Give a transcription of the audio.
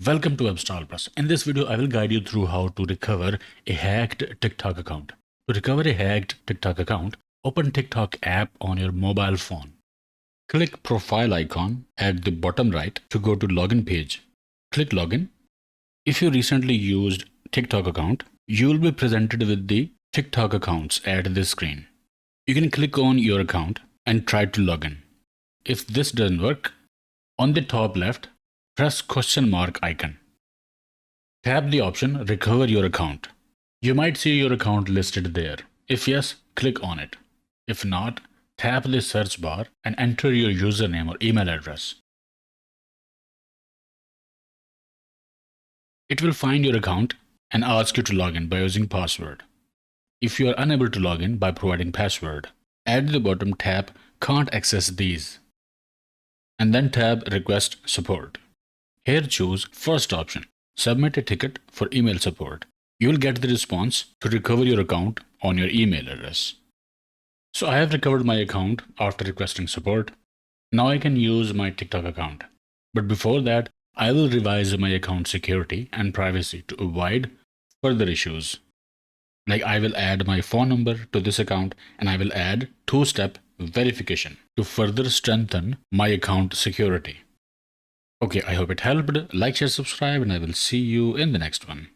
Welcome to Webstyle Plus. In this video, I will guide you through how to recover a hacked TikTok account. To recover a hacked TikTok account, open TikTok app on your mobile phone. Click profile icon at the bottom right to go to login page. Click login. If you recently used TikTok account, you will be presented with the TikTok accounts at this screen. You can click on your account and try to log in. If this doesn't work, on the top left, press question mark icon. Tap the option Recover your account. You might see your account listed there. If yes, click on it. If not, tap the search bar and enter your username or email address. It will find your account and ask you to log in by using password. If you are unable to log in by providing password, at the bottom tap Can't access these and then tab Request support. Here choose first option, submit a ticket for email support. You will get the response to recover your account on your email address. So I have recovered my account after requesting support. Now I can use my TikTok account. But before that, I will revise my account security and privacy to avoid further issues. Like I will add my phone number to this account and I will add two-step verification to further strengthen my account security. Okay, I hope it helped. Like, share, subscribe, and I will see you in the next one.